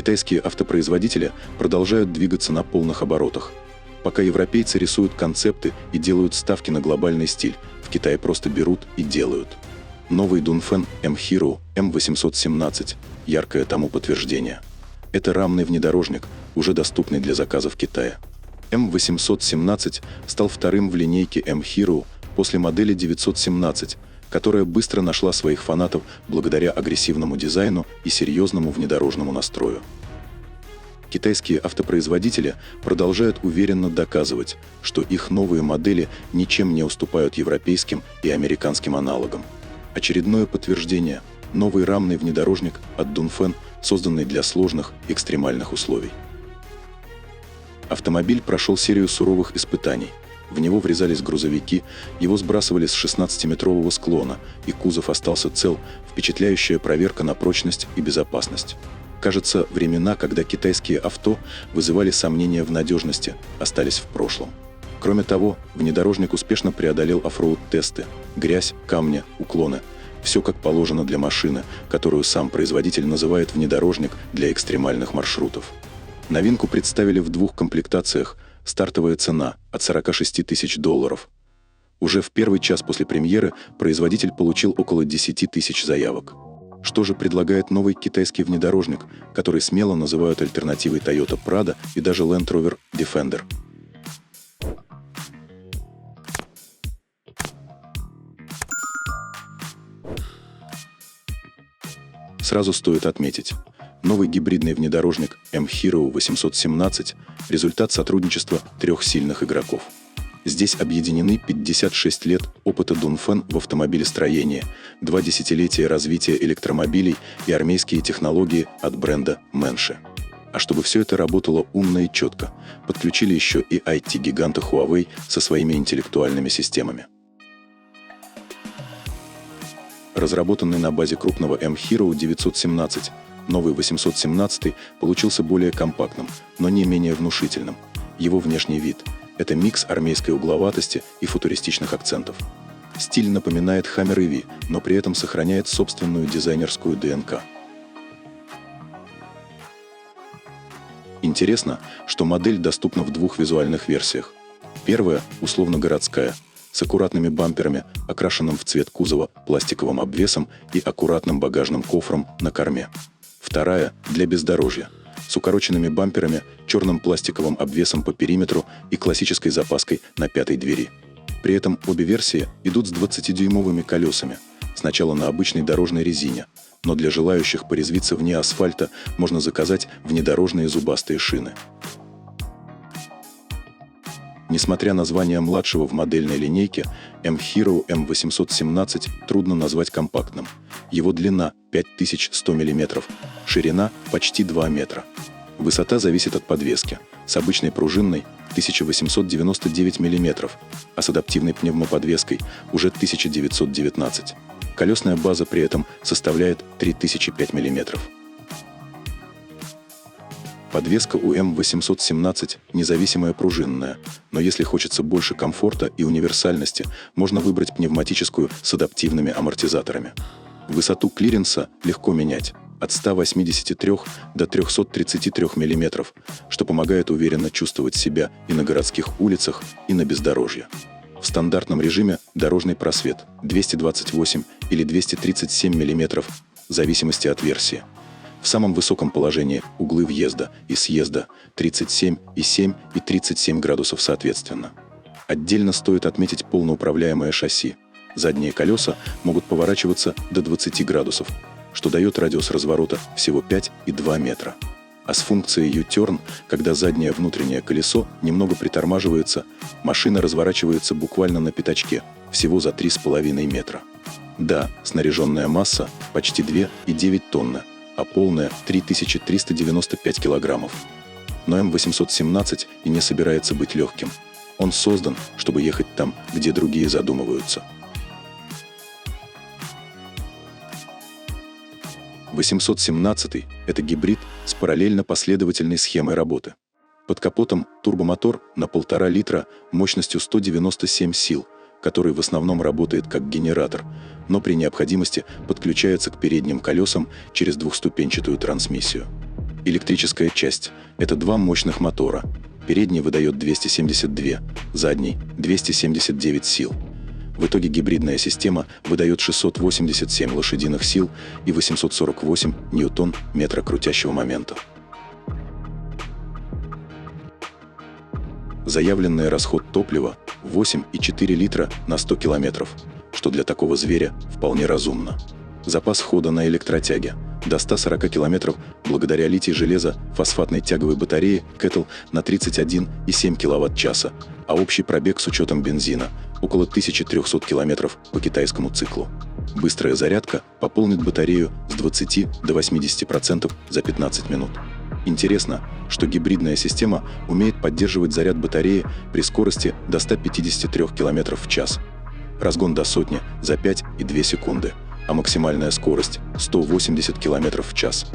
Китайские автопроизводители продолжают двигаться на полных оборотах. Пока европейцы рисуют концепты и делают ставки на глобальный стиль, в Китае просто берут и делают. Новый Дунфэн M-Hero M817 – яркое тому подтверждение. Это рамный внедорожник, уже доступный для заказа в Китае. M817 стал вторым в линейке M-Hero после модели 917, которая быстро нашла своих фанатов благодаря агрессивному дизайну и серьезному внедорожному настрою. Китайские автопроизводители продолжают уверенно доказывать, что их новые модели ничем не уступают европейским и американским аналогам. Очередное подтверждение – новый рамный внедорожник от Дунфэн, созданный для сложных экстремальных условий. Автомобиль прошел серию суровых испытаний. В него врезались грузовики, его сбрасывали с 16-метрового склона, и кузов остался цел, впечатляющая проверка на прочность и безопасность. Кажется, времена, когда китайские авто вызывали сомнения в надежности, остались в прошлом. Кроме того, внедорожник успешно преодолел оффроуд-тесты, грязь, камни, уклоны. Все как положено для машины, которую сам производитель называет внедорожник для экстремальных маршрутов. Новинку представили в двух комплектациях, стартовая цена от $46 тысяч. Уже в первый час после премьеры производитель получил около 10 тысяч заявок. Что же предлагает новый китайский внедорожник, который смело называют альтернативой Toyota Prado и даже Land Rover Defender? Сразу стоит отметить, новый гибридный внедорожник M-Hero 817 – результат сотрудничества трех сильных игроков. Здесь объединены 56 лет опыта Дунфэн в автомобилестроении, 2 десятилетия развития электромобилей и армейские технологии от бренда Menshi. А чтобы все это работало умно и четко, подключили еще и IT-гиганта Huawei со своими интеллектуальными системами. Разработанный на базе крупного M-Hero 917, новый 817 получился более компактным, но не менее внушительным. Его внешний вид – это микс армейской угловатости и футуристичных акцентов. Стиль напоминает Hammer EV, но при этом сохраняет собственную дизайнерскую ДНК. Интересно, что модель доступна в двух визуальных версиях. Первая – условно-городская, с аккуратными бамперами, окрашенным в цвет кузова пластиковым обвесом и аккуратным багажным кофром на корме. Вторая – для бездорожья, с укороченными бамперами, черным пластиковым обвесом по периметру и классической запаской на пятой двери. При этом обе версии идут с 20-дюймовыми колесами, сначала на обычной дорожной резине, но для желающих порезвиться вне асфальта можно заказать внедорожные зубастые шины. Несмотря на звание младшего в модельной линейке, M-Hero M817 трудно назвать компактным. Его длина 5100 мм, ширина почти 2 метра. Высота зависит от подвески. С обычной пружинной 1899 мм, а с адаптивной пневмоподвеской уже 1919. Колесная база при этом составляет 3005 мм. Подвеска у M817 независимая пружинная, но если хочется больше комфорта и универсальности, можно выбрать пневматическую с адаптивными амортизаторами. Высоту клиренса легко менять от 183 до 333 мм, что помогает уверенно чувствовать себя и на городских улицах, и на бездорожье. В стандартном режиме дорожный просвет 228 или 237 мм в зависимости от версии. В самом высоком положении углы въезда и съезда 37,7 и 37 градусов соответственно. Отдельно стоит отметить полноуправляемое шасси. Задние колеса могут поворачиваться до 20 градусов, что дает радиус разворота всего 5,2 метра. А с функцией U-Turn, когда заднее внутреннее колесо немного притормаживается, машина разворачивается буквально на пятачке, всего за 3,5 метра. Да, снаряженная масса почти 2,9 тонны, а полная 3395 килограммов. Но М817 и не собирается быть легким. Он создан, чтобы ехать там, где другие задумываются. 817 – это гибрид с параллельно-последовательной схемой работы. Под капотом турбомотор на 1,5 литра мощностью 197 сил, который в основном работает как генератор, но при необходимости подключается к передним колесам через двухступенчатую трансмиссию. Электрическая часть – это два мощных мотора. Передний выдает 272, задний – 279 сил. В итоге гибридная система выдает 687 лошадиных сил и 848 ньютон-метра крутящего момента. Заявленный расход топлива – 8,4 литра на 100 километров, что для такого зверя вполне разумно. Запас хода на электротяге – до 140 километров благодаря литий-железо-фосфатной тяговой батарее Kettle на 31,7 кВт-часа, а общий пробег с учетом бензина – около 1300 километров по китайскому циклу. Быстрая зарядка пополнит батарею с 20 до 80% за 15 минут. Интересно, что гибридная система умеет поддерживать заряд батареи при скорости до 153 км в час. Разгон до сотни за 5,2 секунды, а максимальная скорость – 180 км в час.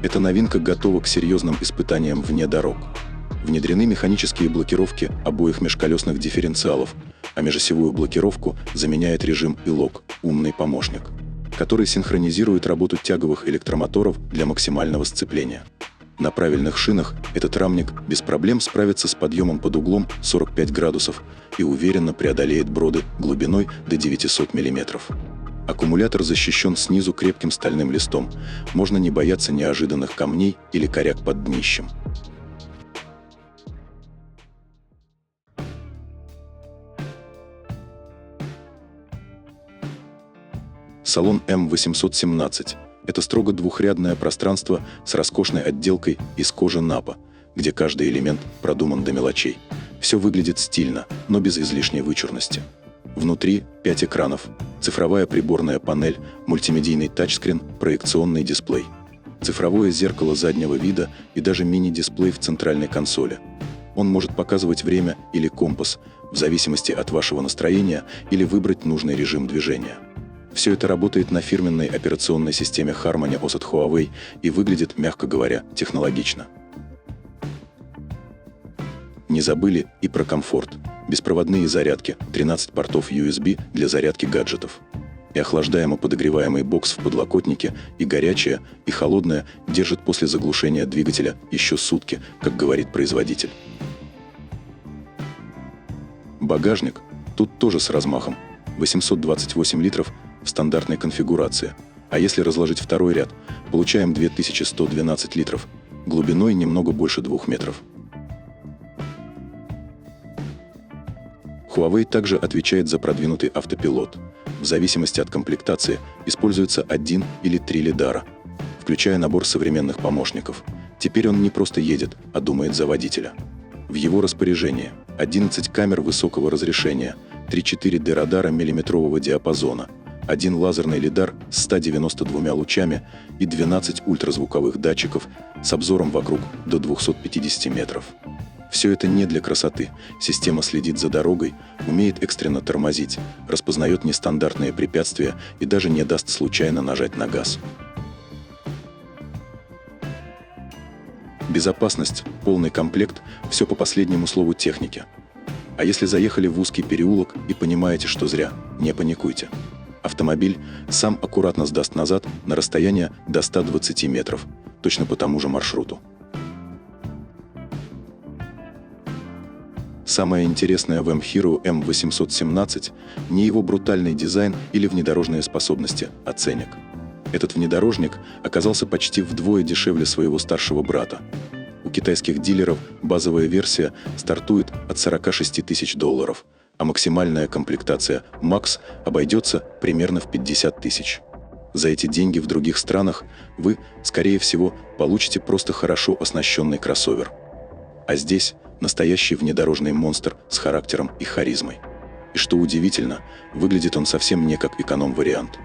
Эта новинка готова к серьезным испытаниям вне дорог. Внедрены механические блокировки обоих межколесных дифференциалов, а межосевую блокировку заменяет режим E-Lock – умный помощник, который синхронизирует работу тяговых электромоторов для максимального сцепления. На правильных шинах этот рамник без проблем справится с подъемом под углом 45 градусов и уверенно преодолеет броды глубиной до 900 мм. Аккумулятор защищен снизу крепким стальным листом, можно не бояться неожиданных камней или коряк под днищем. Салон М817 – это строго двухрядное пространство с роскошной отделкой из кожи Напа, где каждый элемент продуман до мелочей. Все выглядит стильно, но без излишней вычурности. Внутри 5 экранов, цифровая приборная панель, мультимедийный тачскрин, проекционный дисплей, цифровое зеркало заднего вида и даже мини-дисплей в центральной консоли. Он может показывать время или компас, в зависимости от вашего настроения, или выбрать нужный режим движения. Все это работает на фирменной операционной системе Harmony OS от Huawei и выглядит, мягко говоря, технологично. Не забыли и про комфорт. Беспроводные зарядки, 13 портов USB для зарядки гаджетов. И охлаждаемо-подогреваемый бокс в подлокотнике, и горячее, и холодное держит после заглушения двигателя еще сутки, как говорит производитель. Багажник тут тоже с размахом. 828 литров в стандартной конфигурации. А если разложить второй ряд, получаем 2112 литров, глубиной немного больше 2 метров. Huawei также отвечает за продвинутый автопилот. В зависимости от комплектации используется 1 или 3 лидара, включая набор современных помощников. Теперь он не просто едет, а думает за водителя. В его распоряжении 11 камер высокого разрешения, 3-4 радара миллиметрового диапазона, 1 лазерный лидар с 192 лучами и 12 ультразвуковых датчиков с обзором вокруг до 250 метров. Все это не для красоты. Система следит за дорогой, умеет экстренно тормозить, распознает нестандартные препятствия и даже не даст случайно нажать на газ. Безопасность, полный комплект, все по последнему слову техники. А если заехали в узкий переулок и понимаете, что зря, не паникуйте. Автомобиль сам аккуратно сдаст назад на расстояние до 120 метров, точно по тому же маршруту. Самое интересное в M-Hero M817 не его брутальный дизайн или внедорожные способности, а ценник. Этот внедорожник оказался почти вдвое дешевле своего старшего брата. У китайских дилеров базовая версия стартует от 46 тысяч долларов, а максимальная комплектация Max обойдется примерно в 50 тысяч. За эти деньги в других странах вы, скорее всего, получите просто хорошо оснащенный кроссовер. А здесь настоящий внедорожный монстр с характером и харизмой. И что удивительно, выглядит он совсем не как эконом-вариант.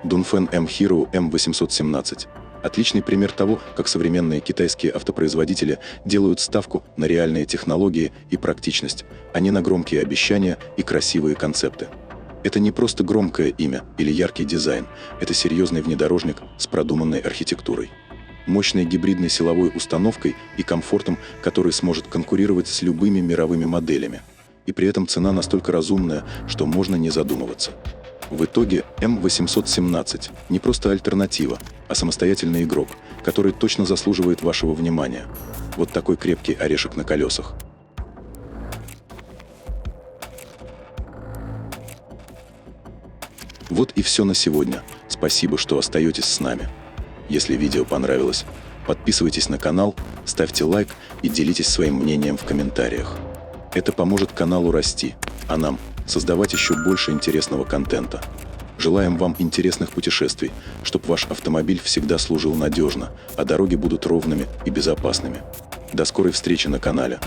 Dongfeng M-Hero M817 – отличный пример того, как современные китайские автопроизводители делают ставку на реальные технологии и практичность, а не на громкие обещания и красивые концепты. Это не просто громкое имя или яркий дизайн, это серьезный внедорожник с продуманной архитектурой, мощной гибридной силовой установкой и комфортом, который сможет конкурировать с любыми мировыми моделями. И при этом цена настолько разумная, что можно не задумываться. В итоге М817 не просто альтернатива, а самостоятельный игрок, который точно заслуживает вашего внимания. Вот такой крепкий орешек на колесах. Вот и все на сегодня. Спасибо, что остаетесь с нами. Если видео понравилось, подписывайтесь на канал, ставьте лайк и делитесь своим мнением в комментариях. Это поможет каналу расти, а нам создавать еще больше интересного контента. Желаем вам интересных путешествий, чтобы ваш автомобиль всегда служил надежно, а дороги будут ровными и безопасными. До скорой встречи на канале.